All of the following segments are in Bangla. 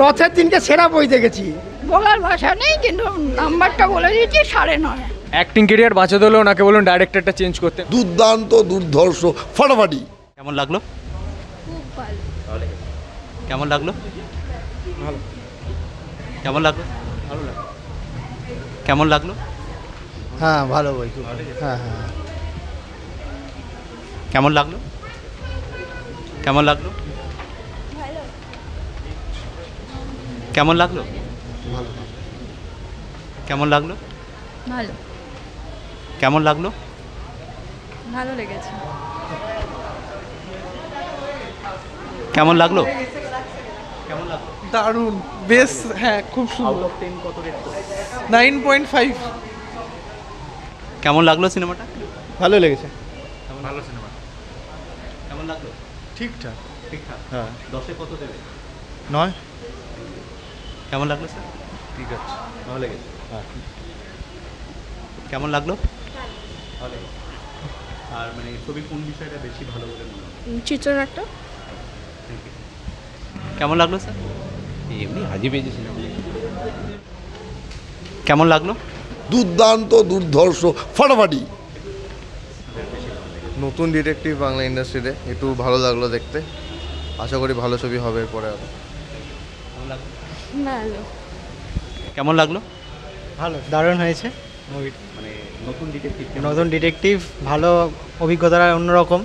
রথের দিনকে সেরা বই দেখেছি। বলার ভাষা নেই, কিন্তু নাম্বারটা বলে দিয়েছি 9.5। অ্যাক্টিং কেরিয়ার বাঁচাতে হলে ওনাকে বলুন ডাইরেক্টরটা চেঞ্জ করতে। দুর্দান্ত, দুর্ধর্ষ, ফাটাফাটি। কেমন লাগলো? খুব ভালো। কেমন লাগলো? ভালো। কেমন লাগলো? ভালো লাগলো। কেমন লাগলো? হ্যাঁ ভালো বই, হ্যাঁ হ্যাঁ। কেমন লাগলো? কেমন লাগলো? কেমন লাগলো? কেমন লাগলো? ভালো, কেমন লাগলো? ভালো লেগেছে। কেমন লাগলো? কেমন লাগলো? দারুণ, বেশ, হ্যাঁ খুব সুন্দর। 9.5। কেমন লাগলো সিনেমাটা? ভালো লেগেছে। ভালো সিনেমা। কেমন লাগলো? ঠিকঠাক। ঠিকঠাক। হ্যাঁ 10-এ কত দেবে? 9। কেমন লাগলো স্যার? ঠিক আছে। ভালো লেগেছে। হ্যাঁ। কেমন লাগলো? ভালো লেগেছে। আর মানে ছবির কোন বিষয়টা বেশি ভালো বলে মনে হয়? চিত্রনাট্য। কেমন লাগলো স্যার? এমনি হাজি পেয়েছি সিনেমা। কেমন লাগলো? দুর্দান্ত, দুর্ধর্ষ, ফাটাফাটি। নতুন ডিটেকটিভ বাংলা ইন্ডাস্ট্রিতে একটু ভালো লাগলো দেখতে। আশা করি ভালো ছবি হবে এরপরে আরও। কেমন লাগলো? ভালো। কেমন লাগলো? ভালো, দারুণ হয়েছে মুভিটা। মানে নতুন ডিটেকটিভ। নতুন ডিটেকটিভ, ভালো অভিজ্ঞতা, অন্যরকম।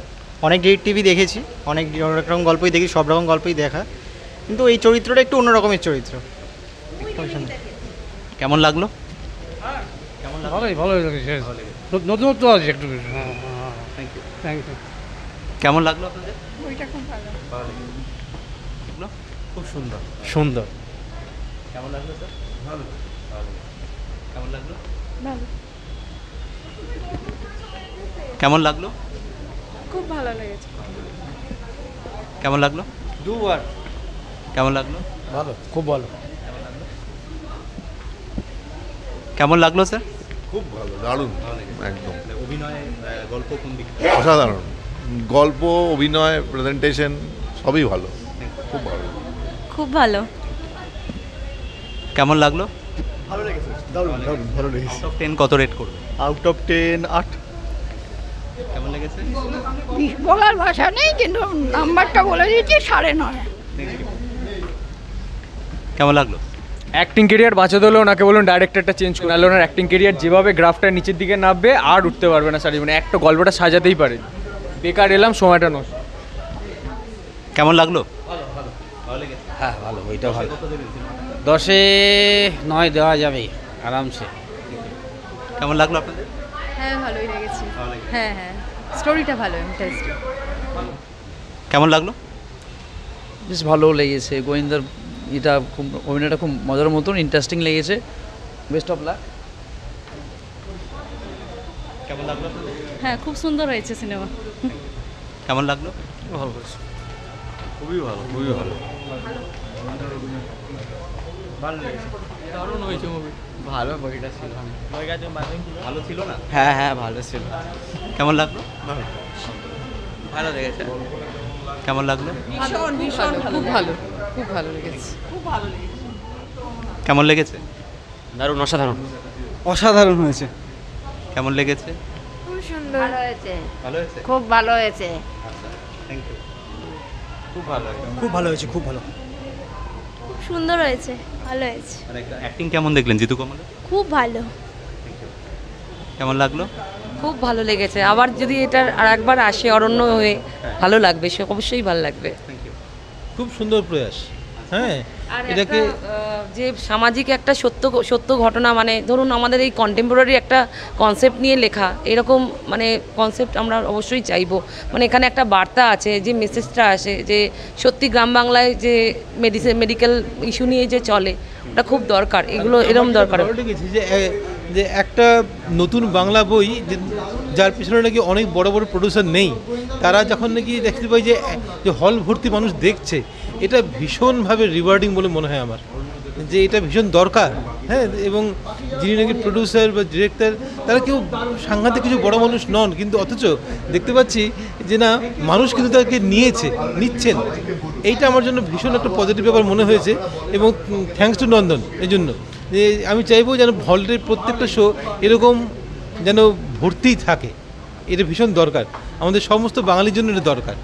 অনেক ডিটেকটিভই দেখেছি, অনেক রকম গল্পই দেখি, সব রকম গল্পই দেখা, কিন্তু এই চরিত্রটা একটু অন্য রকমের চরিত্র। কেমন লাগলো? ভালোই লেগেছে, নতুনত্ব আছে একটু। Thank you. Thank you. কেমন লাগলো আপনাদের? বইটা খুব ভালো। ভালো লেগেছে। খুব সুন্দর। সুন্দর। কেমন লাগলো স্যার? ভালো। ভালো। কেমন লাগলো? ভালো, কেমন লাগলো? খুব ভালো লেগেছে। কেমন লাগলো? দুবার। কেমন লাগলো? ভালো, খুব ভালো। কেমন লাগলো স্যার? খুব ভালো, দারুণ, একদম অভিনয়, গল্প কোন দিক? অসাধারণ। গল্প, অভিনয়, প্রেজেন্টেশন সবই ভালো, খুব ভালো। খুব ভালো। কেমন লাগলো? ভালো লেগেছে। দারুণ, দারুণ, ভালো লেগেছে। আউট অফ 10 কত রেট করবে? Out of 10, 8। কেমন লেগেছে? বলার ভাষা নেই, কিন্তু নাম্বারটা বলে দিয়েছি 9.5। কেমন লাগলো? অ্যাক্টিং কেরিয়ার বাঁচাতে হলে ওনাকে বলুন ডাইরেক্টরটা চেঞ্জ করুন, নাহলে ওনার অ্যাক্টিং কেরিয়ার যেভাবে গ্রাফটা নিচের দিকে নামবে আর উঠতে পারবে না সারি, মানে একটা গল্পটা সাজাতেই পারে। বেকার এলাম, সময়টা নষ্ট। কেমন লাগলো? হ্যাঁ ভালো, বইটা ভালো। কত দেবেন সিনেমাটা? 10-এ 9 দেওয়া যাবে আরামসে। কেমন লাগলো আপনাদের? হ্যাঁ ভালোই লেগেছে। ভালো লেগেছে। হ্যাঁ হ্যাঁ, স্টোরিটা ভালো, ইন্টারেস্টিং। কেমন লাগলো? বেশ ভালো লেগেছে, গোয়েন্দার এটা খুব, অভিনয়টা খুব মজার মতন, ইন্টারেস্টিং লেগেছে। Best of luck. কেমন লাগলো আপনাদের? হ্যাঁ, খুব সুন্দর হয়েছে সিনেমা। কেমন লাগলো? ভালো হয়েছে। খুবই ভালো, খুবই ভালো। দারুণ হয়েছে মুভি, ভালো বইটা ছিল। ভালো ছিল না? হ্যাঁ হ্যাঁ ভালো ছিল। কেমন লাগলো? ভালো লেগেছে। কেমন লাগলো? ভীষণ ভীষণ খুব ভালো, খুব ভালো লেগেছে। কেমন লেগেছে? দারুণ, অসাধারণ। অসাধারণ হয়েছে। কেমন লেগেছে? খুব সুন্দর। ভালো হয়েছে, ভালো হয়েছে। খুব ভালো হয়েছে। আচ্ছা, থ্যাংক ইউ। খুব ভালো। খুব ভালো হয়েছে, খুব ভালো। খুব সুন্দর হয়েছে, ভালো হয়েছে। মানে অ্যাক্টিং কেমন দেখলেন জিতু কমলের? খুব ভালো। কেমন লাগলো? খুব ভালো লেগেছে। আবার যদি এটা আর একবার আসে অরণ্য হয়ে, ভালো লাগবে, সে অবশ্যই ভালো লাগবে। Thank you. খুব সুন্দর প্রয়াস। হ্যাঁ, আর এটাকে যে সামাজিক একটা সত্য ঘটনা, মানে ধরুন আমাদের এই কন্টেম্পোরারি একটা কনসেপ্ট নিয়ে লেখা, এরকম মানে কনসেপ্ট আমরা অবশ্যই চাইবো। মানে এখানে একটা বার্তা আছে, যে মেসেজটা আসে, যে সত্যি গ্রাম বাংলায় যে মেডিকেল ইস্যু নিয়ে যে চলে, ওটা খুব দরকার, এগুলো এরকম দরকার। ভালো লেগেছে যে একটা নতুন বাংলা বই, যার পিছনে নাকি অনেক বড় বড় প্রডিউসার নেই, তারা যখন নাকি দেখতে পাই যে হল ভর্তি মানুষ দেখছে, এটা ভীষণভাবে রিওয়ার্ডিং বলে মনে হয় আমার। যে এটা ভীষণ দরকার। হ্যাঁ, এবং যিনি নাকি প্রডিউসার বা ডিরেক্টর তারা কেউ সাংঘাতিক কিছু বড় মানুষ নন, কিন্তু অথচ দেখতে পাচ্ছি যে না, মানুষ কিন্তু তাকে নিচ্ছেন। এইটা আমার জন্য ভীষণ একটা পজিটিভ ব্যাপার মনে হয়েছে, এবং থ্যাঙ্কস টু নন্দন এই জন্য। যে আমি চাইবো যেন ভল্টের প্রত্যেকটা শো এরকম যেন ভর্তি থাকে, এটা ভীষণ দরকার, আমাদের সমস্ত বাঙালির জন্য এটা দরকার।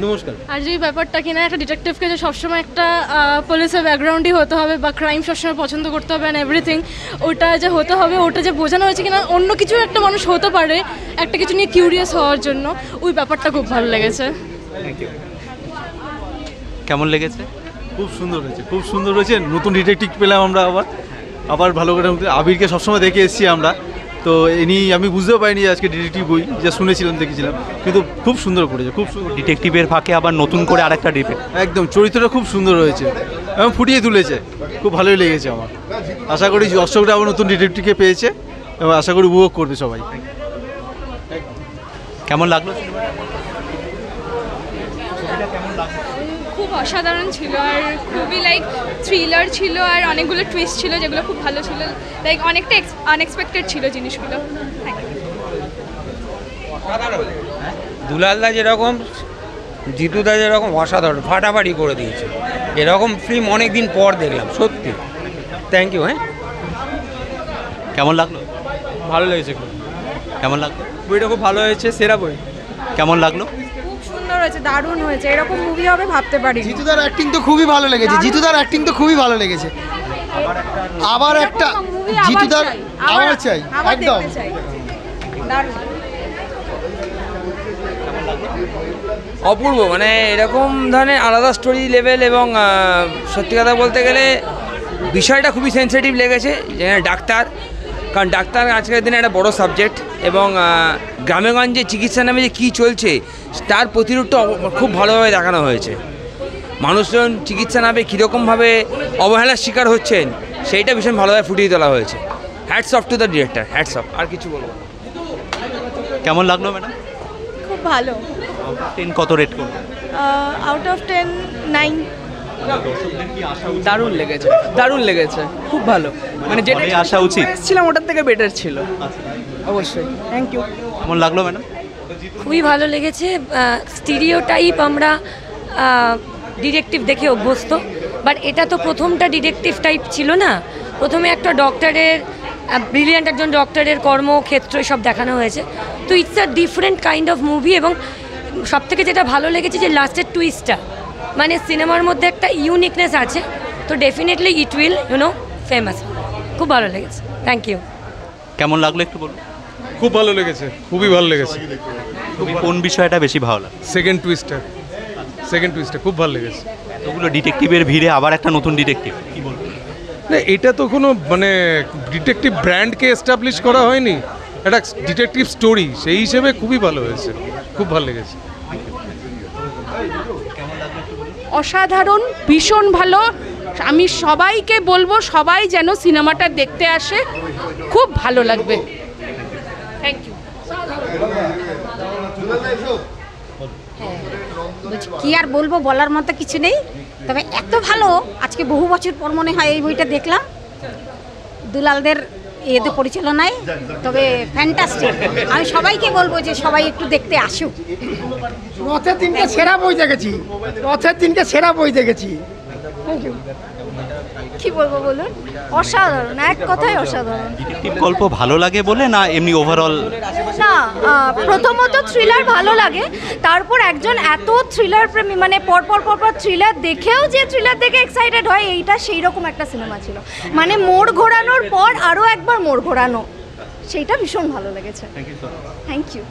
নমস্কার। আর যে ব্যাপারটা কিনা একটা ডিটেকটিভকে যে সবসময় একটা পুলিশের ব্যাকগ্রাউন্ডই হতে হবে বা ক্রাইম সবসময় পছন্দ করতে হবে অ্যান্ড এভরিথিং, ওটা যে হতে হবে, ওটা যে বোঝানো হয়েছে কিনা অন্য কিছু একটা মানুষ হতে পারে একটা কিছু নিয়ে কিউরিয়াস হওয়ার জন্য, ওই ব্যাপারটা খুব ভালো লেগেছে। কেমন লেগেছে? খুব সুন্দর হয়েছে, খুব সুন্দর হয়েছে। নতুন ডিটেকটিভ পেলাম আমরা, আবার ভালো করে। আবিরকে সবসময় দেখে এসেছি আমরা, তো আমি বুঝতেও পারিনি আজকে ডিটেকটিভ বই, যা শুনেছিলাম দেখেছিলাম, কিন্তু খুব সুন্দর করেছে, খুব সুন্দর। ডিটেকটিভের ফাঁকে আবার নতুন করে আরেকটা ডিটেকটিভ, একদম চরিত্রটা খুব সুন্দর হয়েছে এবং ফুটিয়ে তুলেছে, খুব ভালোই লেগেছে আমার। আশা করি দর্শকরা আবার নতুন ডিটেকটিভকে পেয়েছে এবং আশা করি উপভোগ করবে সবাই। কেমন লাগলো? খুব অসাধারণ ছিল, আর খুবই থ্রিলার ছিল, আর অনেকগুলো টুইস্ট ছিল যেগুলো খুব ভালো ছিল, অনেকটা আনএক্সপেক্টেড ছিল জিনিসগুলো। দুলালদা যেরকম, জিতুদা যেরকম অসাধারণ ফাটাফাটি করে দিয়েছে, এরকম ফিল্ম অনেক দিন পর দেখলাম, সত্যি থ্যাংক ইউ। হ্যাঁ, কেমন লাগলো? ভালো লেগেছে খুব। কেমন লাগলো? বইটা খুব ভালো হয়েছে, সেরা বই। কেমন লাগলো? খুব সুন্দর হয়েছে, দারুণ হয়েছে, এরকম মুভি হবে ভাবতে পারি। জিতুদার অ্যাক্টিং তো খুবই ভালো লেগেছে, আবার একটা জিতুদার আবার চাই, একদম অপূর্ব, মানে এরকম ধরনের আলাদা স্টোরি লেভেল, এবং সত্যি কথা বলতে গেলে বিষয়টা খুবই সেন্সিটিভ লেগেছে। যেখানে ডাক্তার, কারণ ডাক্তার আজকের দিনে একটা বড় সাবজেক্ট, এবং গ্রামেগঞ্জে চিকিৎসা নামে যে কী চলছে তার প্রতিরূপটা খুব ভালোভাবে দেখানো হয়েছে। মানুষজন চিকিৎসা নামে কীরকমভাবে অবহেলার শিকার হচ্ছেন সেইটা ভীষণ ভালোভাবে ফুটিয়ে তোলা হয়েছে। Hats off to the director, hats off. আর কিছু বলবো? কেমন লাগলো ম্যাডাম? খুব ভালো। 10 কত রেট করবে? Out of 10 9। দারুণ লেগেছে, খুব ভালো, মানে যেটা আসা উচিত ছিলাম ওটার থেকে বেটার ছিল। অবশ্যই, থ্যাংক ইউ। কেমন লাগলো ম্যাডাম? খুবই ভালো লেগেছে। স্টিরিওটাইপ আমরা ডিটেকটিভ দেখে অভ্যস্ত, বাট এটা তো প্রথমটা ডিটেকটিভ টাইপ ছিল না। প্রথমে একটা ডক্টরের, ব্রিলিয়ান্ট একজন ডক্টরের কর্মক্ষেত্র সব দেখানো হয়েছে, তো it's a different kind of movie. এবং সবথেকে যেটা ভালো লেগেছে যে লাস্টের টুইস্টটা, মানে সিনেমার মধ্যে একটা ইউনিকনেস আছে, তো ডেফিনেটলি ইট উইল ফেমাস। খুব ভালো লেগেছে, থ্যাংক ইউ। কেমন লাগলো একটু বলুন? খুব ভালো লেগেছে, খুবই ভালো লেগেছে। কোন বিষয়টা বেশি ভালো লাগে? সেকেন্ড টুইস্টটা খুব ভালো লেগেছে। ওগুলো ডিটেকটিভের ভিড়ে আবার একটা নতুন ডিটেকটিভ, কি বলবো? না, এটা তো কোনো মানে ডিটেকটিভ ব্র্যান্ডকে এস্টাবলিশ করা হয়নি, একটা ডিটেকটিভ স্টোরি, সেই হিসেবে খুবই ভালো হয়েছে, খুব ভালো লেগেছে। অসাধারণ, ভীষণ ভালো। আমি সবাইকে বলবো সবাই যেন সিনেমাটা দেখতে আসে, খুব ভালো লাগবে। Thank you. কি আর বলবো, বলার মতো কিছু নেই, তবে এত ভালো আজকে বহু বছর পর মনে হয় এই বইটা দেখলাম দুলালদের এতে পরিচালনায়, তবে ফ্যান্টাস্টিক। আমি সবাইকে বলবো যে সবাই একটু দেখতে আসুক। রথের দিনকে সেরা বই দেখেছি। কি বলবো বলুন, অসাধারণ, এক কথায় অসাধারণ। ডিটেকটিভ গল্প ভালো লাগে বলে না এমনি ওভারঅল? না, প্রথমত থ্রিলার ভালো লাগে, তারপর একজন এত থ্রিলার প্রেমী, মানে পরপর থ্রিলার দেখেও যে থ্রিলার দেখে এক্সাইটেড হয়, এইটা সেই রকম একটা সিনেমা ছিল। মানে মোড় ঘোরানোর পর আরও একবার মোড় ঘোরানো, সেইটা ভীষণ ভালো লেগেছে। Thank you.